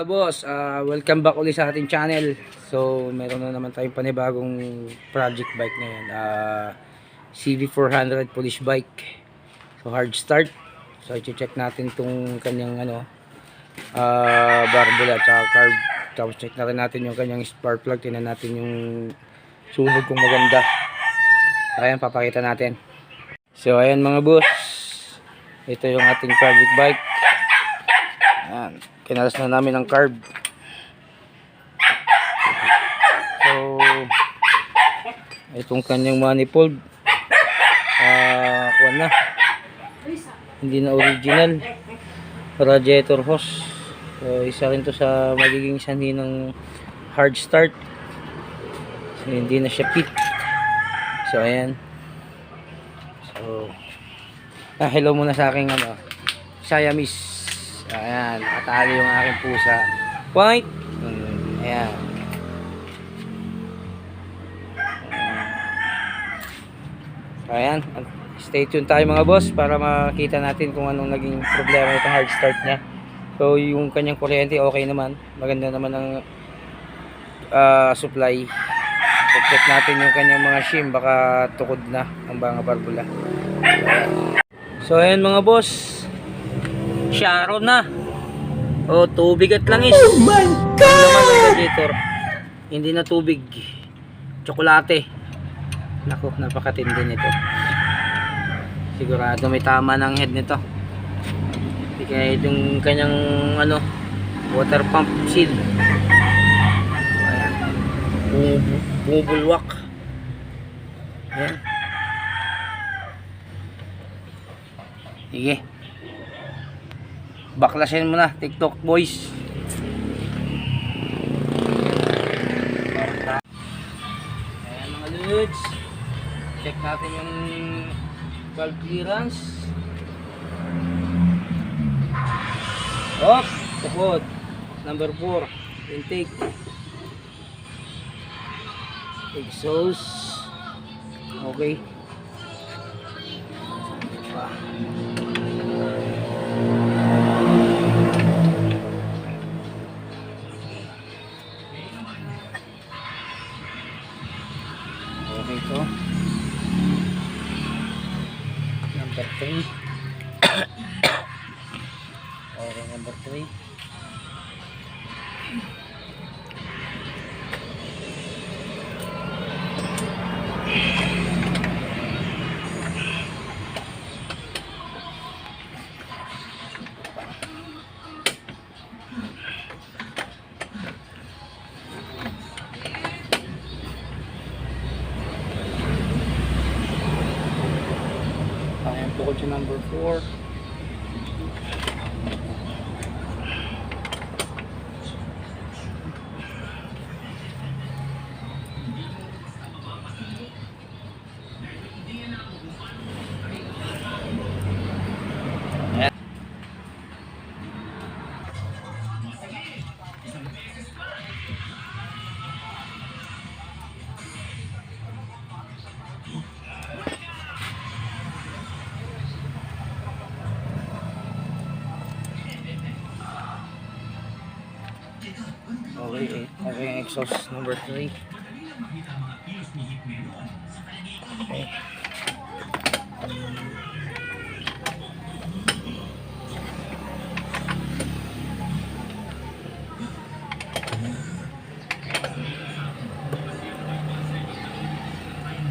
Mga boss, welcome back ulit sa ating channel. So, meron na naman tayong panibagong project bike ngayon. CV400 polish bike. So, hard start. So, i-check natin itong kanyang barbula at carb. Tapos, check na rin natin yung kanyang spark plug. Tingnan natin yung sunog kung maganda. So, ayan, papakita natin. So, ayan mga boss. Ito yung ating project bike. Ayan. Kinalas na namin ang carb. So, itong kanyang manifold kuwan na, hindi na original radiator hose. So, isa rin to sa magiging sanhi ng hard start. So, hindi na siya fit. So, ayan. So, hello muna sa aking Siamese. Ayan, nakatali yung aking pusa. White. Ayan. Ayan. Stay tuned tayo mga boss para makita natin kung anong naging problema itong hard start niya. So, yung kanyang kuryente okay naman. Maganda naman ang supply. Check natin yung kanyang mga shim. Baka tukod na ang mga barbula. So, ayan mga boss. Sharon na. Oh, tubig at langis. Oh my God! Ano naman ang radiator? Hindi na tubig. Tsokolate. Naku, napakatindi nito. Sigurado may tama ng head nito. Hindi kaya yung kanyang water pump seal. Ayan. Bumubulwak. Ayan. Sige. Baklasin mo na, TikTok boys. Ayan mga lods. Check natin yung valve clearance. Off, tukod. Number 4, intake. Exhaust. Okay. Okay to. Number 3. Okay, number 3. Ayan, tukod sa number 4. Okay, okay, exhaust number 3. Okay.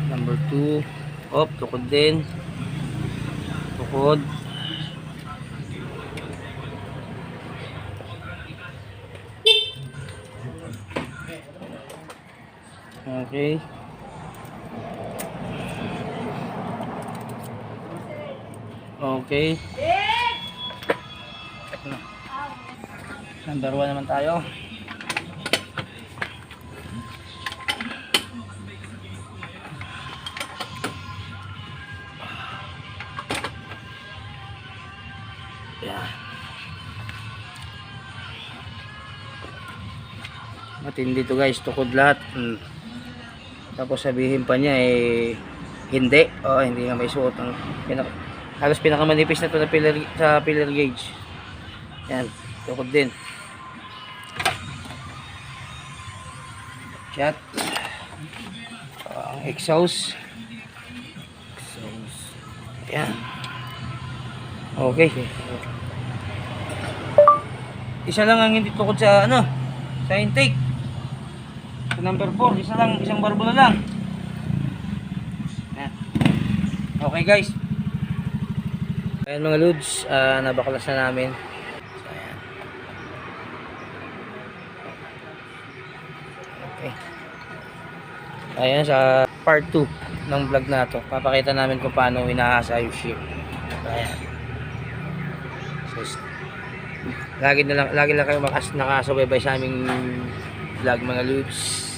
Number 2. Tukod din. Tukod. Okay. Okay. Number 1 naman tayo. Yeah. Matindi to guys, tukod lahat. Tapos sabihin pa niya hindi. Hindi nga may suot ng halos pinakamanipis na to na pillar, sa pillar gauge. Yan, tukod din. shot. Ang exhaust. Ayan. Okay. Isa lang ang hindi tukod sa ano, sa intake. Sa number 4, isa lang, isang barbula lang. Ayan. Okay guys. Ayan mga loads, nabaklas na namin. So, ayan. Okay. Ayan sa part 2 ng vlog na to. Papakita namin kung paano inaasa yung ship. Ayan. So, lagi lang kayo nakasubaybay sa aming vlog mga loads.